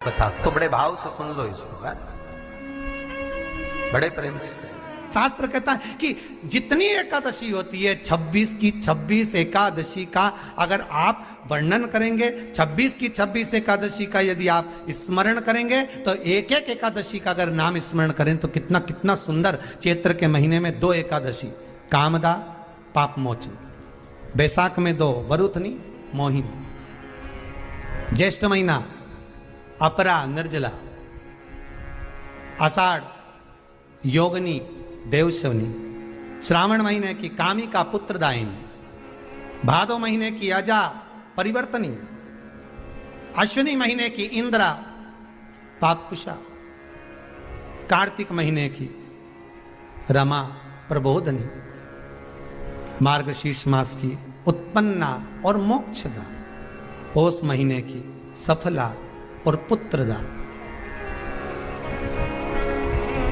कथा तो बड़े भाव से सुन लो इसको, बड़े प्रेम से। शास्त्र कहता है कि जितनी एकादशी होती है 26 की 26 एकादशी का अगर आप वर्णन करेंगे, 26 की 26 एकादशी का यदि आप स्मरण करेंगे तो एक एक एकादशी का अगर नाम स्मरण करें तो कितना कितना सुंदर। चैत्र के महीने में 2 एकादशी, कामदा पाप मोचन, बैसाख में 2 वरुथनी मोहिनी, ज्येष्ठ महीना अपरा निर्जला, आषाढ़ योगनी देवशवनी, श्रावण महीने की कामिका पुत्रदायिनी, भादो महीने की अजा परिवर्तनी, अश्विनी महीने की इंद्रा पापकुशा, कार्तिक महीने की रमा प्रबोधनी, मार्गशीर्ष मास की उत्पन्ना और मोक्षदा, पौष महीने की सफला और पुत्रदा,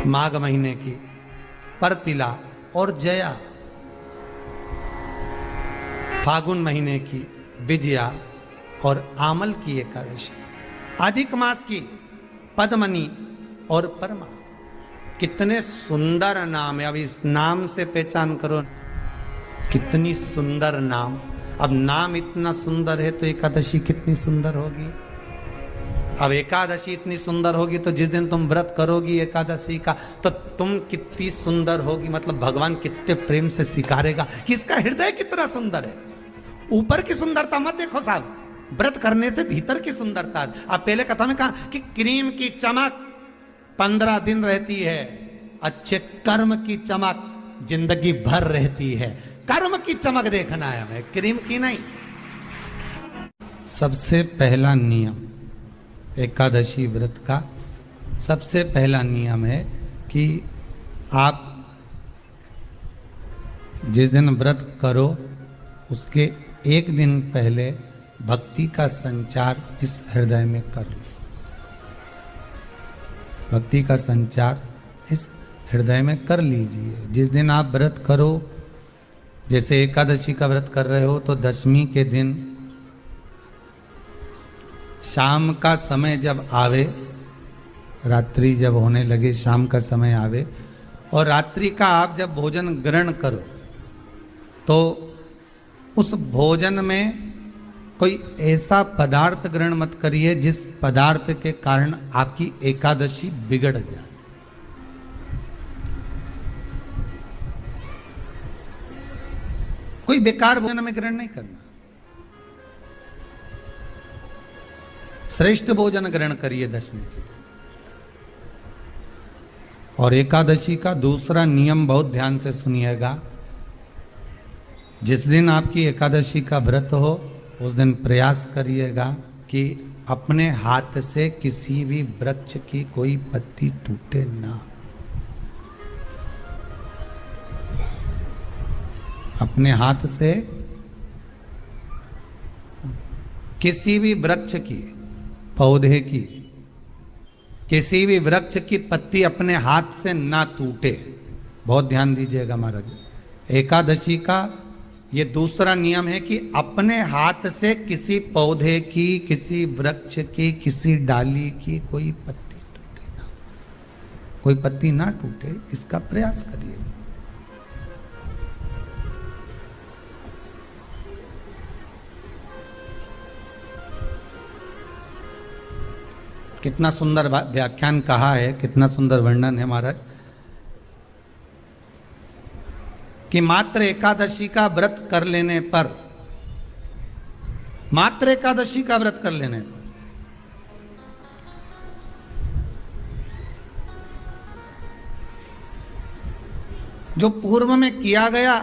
माघ महीने की परतिला और जया, फागुन महीने की विजया और आमल की एकादशी, अधिक मास की पद्मनी और परमा। कितने सुंदर नाम है। अब इस नाम से पहचान करो कितनी सुंदर नाम। अब नाम इतना सुंदर है तो एकादशी कितनी सुंदर होगी। अब एकादशी इतनी सुंदर होगी तो जिस दिन तुम व्रत करोगी एकादशी का तो तुम कितनी सुंदर होगी। मतलब भगवान कितने प्रेम से स्वीकारेगा कि इसका हृदय कितना सुंदर है। ऊपर की सुंदरता मत देखो साहब, व्रत करने से भीतर की सुंदरता। अब पहले कथा में कहा कि क्रीम की चमक 15 दिन रहती है, अच्छे कर्म की चमक जिंदगी भर रहती है। कर्म की चमक देखना है हमें, क्रीम की नहीं। सबसे पहला नियम एकादशी व्रत का, सबसे पहला नियम है कि आप जिस दिन व्रत करो उसके एक दिन पहले भक्ति का संचार इस हृदय में कर लो। भक्ति का संचार इस हृदय में कर लीजिए। जिस दिन आप व्रत करो, जैसे एकादशी का व्रत कर रहे हो तो दशमी के दिन शाम का समय जब आवे, रात्रि जब होने लगे, शाम का समय आवे और रात्रि का आप जब भोजन ग्रहण करो तो उस भोजन में कोई ऐसा पदार्थ ग्रहण मत करिए जिस पदार्थ के कारण आपकी एकादशी बिगड़ जाए। कोई बेकार भोजन में ग्रहण नहीं करना, श्रेष्ठ भोजन ग्रहण करिए दशमी के। और एकादशी का दूसरा नियम बहुत ध्यान से सुनिएगा। जिस दिन आपकी एकादशी का व्रत हो उस दिन प्रयास करिएगा कि अपने हाथ से किसी भी वृक्ष की कोई पत्ती टूटे ना। अपने हाथ से किसी भी वृक्ष की, पौधे की, किसी भी वृक्ष की पत्ती अपने हाथ से ना टूटे। बहुत ध्यान दीजिएगा महाराज। एकादशी का ये दूसरा नियम है कि अपने हाथ से किसी पौधे की, किसी वृक्ष की, किसी डाली की कोई पत्ती टूटे ना, कोई पत्ती ना टूटे, इसका प्रयास करिए। कितना सुंदर व्याख्यान कहा है, कितना सुंदर वर्णन है महाराज कि मात्र एकादशी का व्रत कर लेने पर, मात्र एकादशी का व्रत कर लेने पर जो पूर्व में किया गया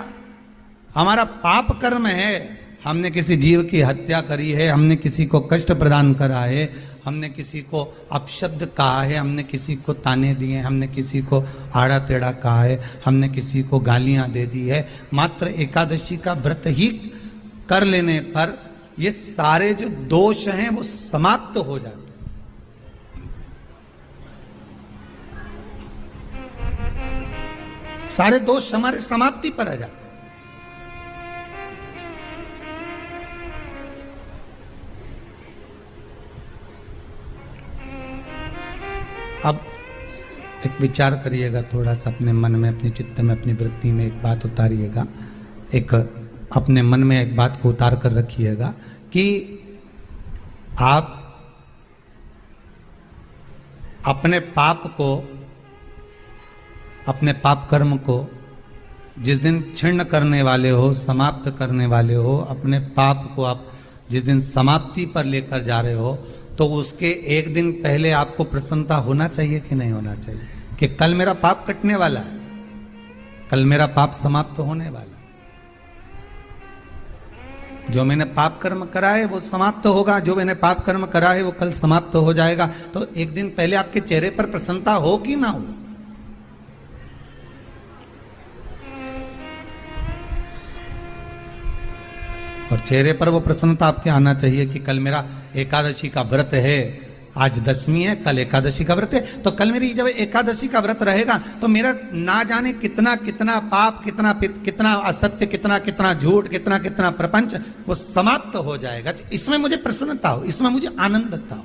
हमारा पाप कर्म है, हमने किसी जीव की हत्या करी है, हमने किसी को कष्ट प्रदान करा है, हमने किसी को अपशब्द कहा है, हमने किसी को ताने दिए, हमने किसी को आड़ा टेढ़ा कहा है, हमने किसी को गालियां दे दी है, मात्र एकादशी का व्रत ही कर लेने पर ये सारे जो दोष हैं वो समाप्त हो जाते हैं। सारे दोष हमारे समाप्ति पर आ जाते हैं। अब एक विचार करिएगा थोड़ा सा अपने मन में, अपने चित्त में, अपनी वृत्ति में एक बात उतारिएगा, एक अपने मन में एक बात को उतार कर रखिएगा कि आप अपने पाप को, अपने पाप कर्म को जिस दिन छिन्न करने वाले हो, समाप्त करने वाले हो, अपने पाप को आप जिस दिन समाप्ति पर लेकर जा रहे हो, तो उसके एक दिन पहले आपको प्रसन्नता होना चाहिए कि नहीं होना चाहिए कि कल मेरा पाप कटने वाला है, कल मेरा पाप समाप्त होने वाला है, जो मैंने पाप कर्म करा है वो समाप्त होगा, जो मैंने पाप कर्म करा है वो कल समाप्त हो जाएगा। तो एक दिन पहले आपके चेहरे पर प्रसन्नता हो कि ना हो? और चेहरे पर वो प्रसन्नता आपके आना चाहिए कि कल मेरा एकादशी का व्रत है, आज दशमी है, कल एकादशी का व्रत है, तो कल मेरी जब एकादशी का व्रत रहेगा तो मेरा ना जाने कितना कितना पाप, कितना कितना असत्य, कितना कितना झूठ, कितना कितना प्रपंच वो समाप्त हो जाएगा। इसमें मुझे प्रसन्नता हो, इसमें मुझे आनंदता हो।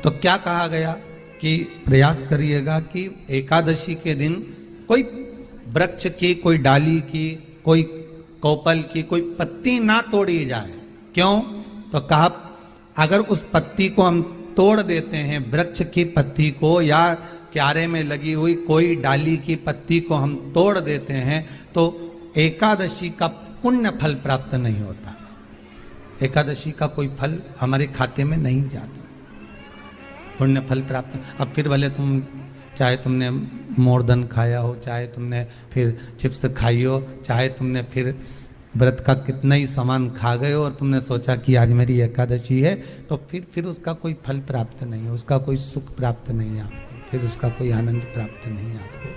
तो क्या कहा गया कि प्रयास करिएगा कि एकादशी के दिन कोई वृक्ष की, कोई डाली की, कोई कोपल की कोई पत्ती ना तोड़ी जाए। क्यों? तो कहा अगर उस पत्ती को हम तोड़ देते हैं, वृक्ष की पत्ती को या क्यारे में लगी हुई कोई डाली की पत्ती को हम तोड़ देते हैं तो एकादशी का पुण्य फल प्राप्त नहीं होता, एकादशी का कोई फल हमारे खाते में नहीं जाता, पुण्य फल प्राप्त। अब फिर भले तुम चाहे तुमने मोरदन खाया हो, चाहे तुमने फिर चिप्स खाई हो, चाहे तुमने फिर व्रत का कितना ही सामान खा गए हो और तुमने सोचा कि आज मेरी एकादशी है, तो फिर उसका कोई फल प्राप्त नहीं है, उसका कोई सुख प्राप्त नहीं है आपको, फिर उसका कोई आनंद प्राप्त नहीं है आपको,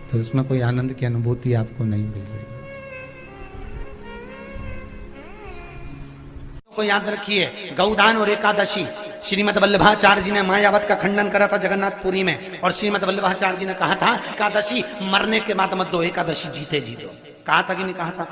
तो उसमें कोई आनंद की अनुभूति आपको नहीं मिल रही। को याद रखिए, गौदान और एकादशी, श्रीमद वल्लभाचार्य जी ने मायावत का खंडन करा था जगन्नाथपुरी में, और श्रीमद वल्लभाचार्य जी ने कहा था एकादशी मरने के बाद मत दो, एकादशी जीते जी दो। कहा था कि नहीं कहा था?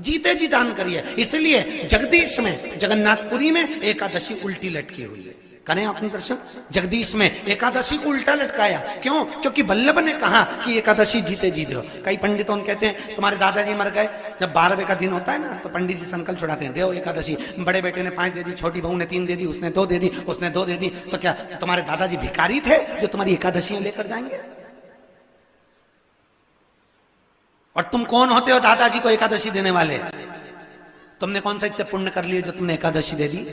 जीते जी दान करिए। इसलिए जगदीश में, जगन्नाथपुरी में एकादशी उल्टी लटकी हुई है। करें आपने दर्शन? जगदीश में एकादशी को उल्टा लटकाया। क्यों? क्योंकि वल्लभ ने कहा कि एकादशी जीते जी दो। कई पंडितों कहते हैं तुम्हारे दादाजी मर गए, जब 12वें का दिन होता है ना तो पंडित जी संकल्प छुड़ाते हैं, दो एकादशी, बड़े बेटे ने 5 दे दी, छोटी बहू ने 3 दे दी, उसने 2 दे दी, उसने 2 दे दी, तो क्या तुम्हारे दादाजी भिखारी थे जो तुम्हारी एकादशियां लेकर जाएंगे? और तुम कौन होते हो दादाजी को एकादशी देने वाले? तुमने कौन सा इतने पुण्य कर लिए जो तुमने एकादशी दे दी?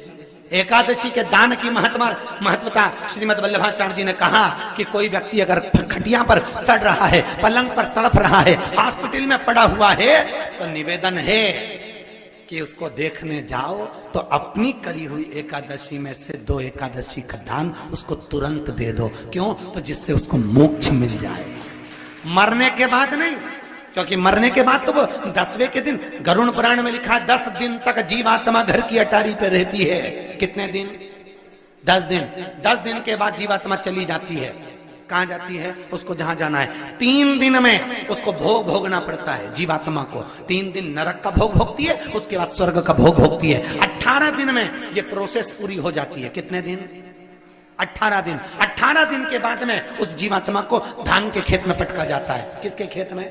एकादशी के दान की महत्वता श्रीमद वल्लभाचार्य जी ने कहा कि कोई व्यक्ति अगर खटिया पर सड़ रहा है, पलंग पर तड़प रहा है, हॉस्पिटल में पड़ा हुआ है, तो निवेदन है कि उसको देखने जाओ तो अपनी करी हुई एकादशी में से 2 एकादशी का दान उसको तुरंत दे दो। क्यों? तो जिससे उसको मोक्ष मिल जाए, मरने के बाद नहीं। क्योंकि मरने के बाद तो वो 10वें के दिन, गरुड़ पुराण में लिखा है 10 दिन तक जीवात्मा घर की अटारी पे रहती है। कितने दिन? 10 दिन। 10 दिन के बाद जीवात्मा चली जाती है। कहां जाती है? उसको जहां जाना है। 3 दिन में उसको भोग भोगना पड़ता है जीवात्मा को। 3 दिन नरक का भोग भोगती है, उसके बाद स्वर्ग का भोग भोगती है। 18 दिन में ये प्रोसेस पूरी हो जाती है। कितने दिन? 18 दिन। 18 दिन के बाद में उस जीवात्मा को धान के खेत में पटका जाता है। किसके खेत में?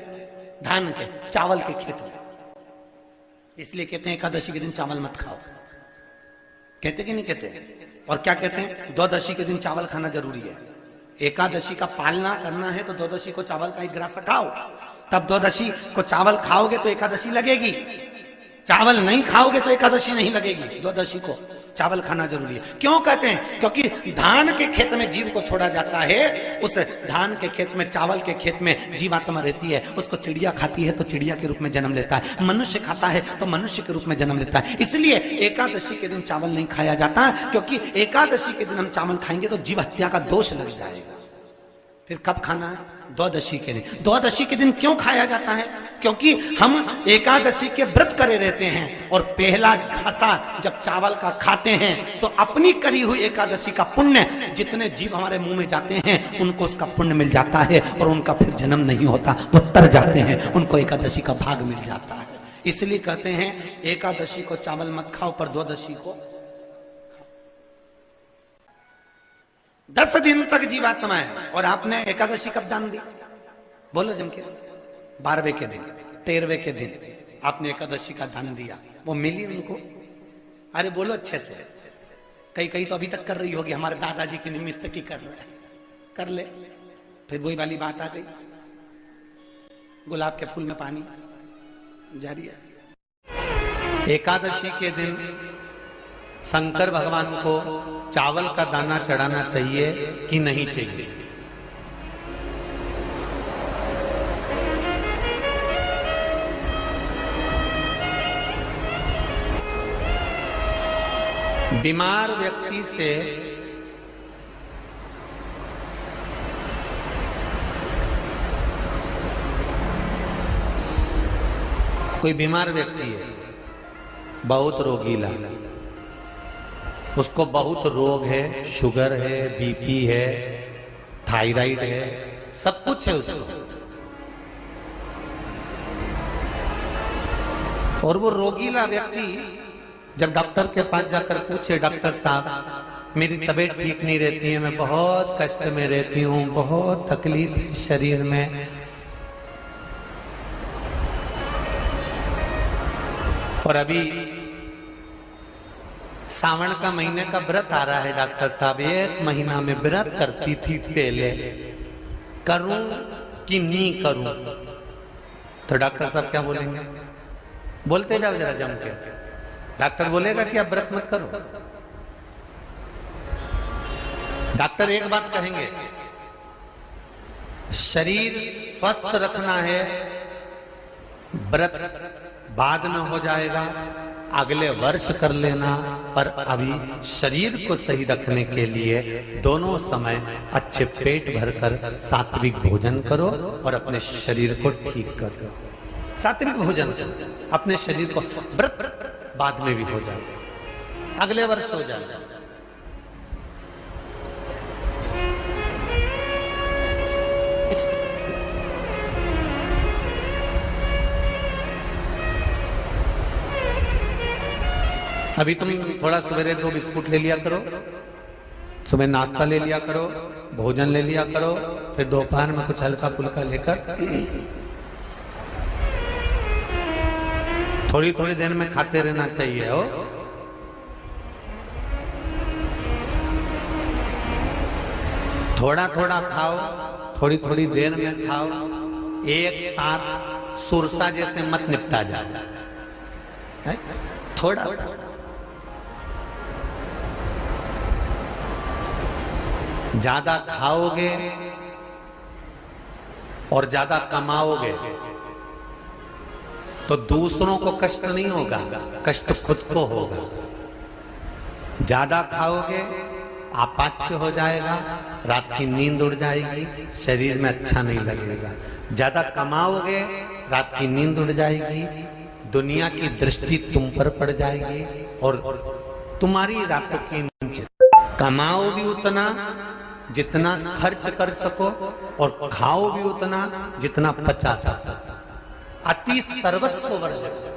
धान के, चावल के खेत में। इसलिए कहते हैं एकादशी के दिन चावल मत खाओ। कहते कि नहीं कहते? और क्या कहते हैं? द्वादशी के दिन चावल खाना जरूरी है। एकादशी का पालना करना है तो द्वादशी को चावल का 1 ग्रास खाओ, तब द्वादशी को चावल खाओगे तो एकादशी लगेगी। चावल नहीं खाओगे तो एकादशी नहीं लगेगी। द्वादशी को चावल खाना जरूरी है। क्यों कहते हैं? क्योंकि धान के खेत में जीव को छोड़ा जाता है, उस धान के खेत में, चावल के खेत में जीवात्मा रहती है। उसको चिड़िया खाती है तो चिड़िया के रूप में जन्म लेता है, मनुष्य खाता है तो मनुष्य के रूप में जन्म लेता है। इसलिए एकादशी के दिन चावल नहीं खाया जाता, क्योंकि एकादशी के दिन हम चावल खाएंगे तो जीव हत्या का दोष लग जाएगा। फिर कब खाना है? द्वादशी के दिन। द्वादशी के दिन क्यों खाया जाता है? क्योंकि हम एकादशी के व्रत करे रहते हैं, और पहला घासा जब चावल का खाते हैं तो अपनी करी हुई एकादशी का पुण्य, जितने जीव हमारे मुंह में जाते हैं उनको उसका पुण्य मिल जाता है, और उनका फिर जन्म नहीं होता, वो तर जाते हैं, उनको एकादशी का भाग मिल जाता है। इसलिए कहते हैं एकादशी को चावल मत खाओ, पर द्वादशी को 10 दिन तक जीवात्मा है। और आपने एकादशी कब दान दी? बोलो जम के। 12वें के दिन, 13वें के दिन आपने एकादशी का दान दिया, वो मिली उनको? अरे बोलो अच्छे से। कई तो अभी तक कर रही होगी, हमारे दादाजी के निमित्त की कर रहे हैं, कर ले। फिर वही वाली बात आ गई, गुलाब के फूल में पानी जारी है। एकादशी के दिन शंकर भगवान को चावल का दाना चढ़ाना चाहिए कि नहीं चाहिए? बीमार व्यक्ति से कोई बीमार व्यक्ति है, बहुत रोगीला, उसको बहुत रोग है, शुगर है, बीपी है, थायराइड है, सब कुछ है उसको, और वो रोगीला व्यक्ति जब डॉक्टर के पास जाकर पूछे, डॉक्टर साहब मेरी तबीयत ठीक नहीं रहती है, मैं बहुत कष्ट में रहती हूँ, बहुत तकलीफ है शरीर में, और अभी सावन का महीने का व्रत आ रहा है डॉक्टर साहब, 1 महीना में व्रत करती थी पहले, करूं कि नहीं करूं? तो डॉक्टर साहब क्या बोलेंगे? बोलते जाओ जरा जम के। डॉक्टर बोलेगा कि आप व्रत मत करो। डॉक्टर एक बात कहेंगे, शरीर स्वस्थ रखना है, व्रत बाद में हो जाएगा, अगले वर्ष कर लेना, पर अभी शरीर को सही रखने के लिए दोनों समय अच्छे पेट भरकर सात्विक भोजन करो और अपने शरीर को ठीक करो। सात्विक भोजन अपने शरीर को, व्रत बाद में भी हो जाएगा, अगले वर्ष हो जाएगा। अभी तुम थोड़ा सवेरे 2 बिस्कुट ले लिया करो, सुबह नाश्ता ले लिया करो, भोजन ले लिया करो, फिर दोपहर में कुछ हल्का फुल्का लेकर थोड़ी थोड़ी देर में खाते रहना चाहिए। हो थोड़ा थोड़ा खाओ, थोड़ी थोड़ी देर में खाओ, एक साथ सुरसा जैसे मत निपटा जाए, थोड़ा ज्यादा खाओगे और ज्यादा कमाओगे तो दूसरों को कष्ट नहीं होगा, कष्ट खुद को होगा। ज्यादा खाओगे अपाच्य हो जाएगा, रात की नींद उड़ जाएगी, शरीर में अच्छा नहीं लगेगा। ज्यादा कमाओगे, रात की नींद उड़ जाएगी, दुनिया की दृष्टि तुम पर पड़ जाएगी और तुम्हारी रातों की नींद। कमाओ भी उतना जितना खर्च कर सको और खाओ भी उतना जितना पचा सको। अति सर्वस्व वर्जक।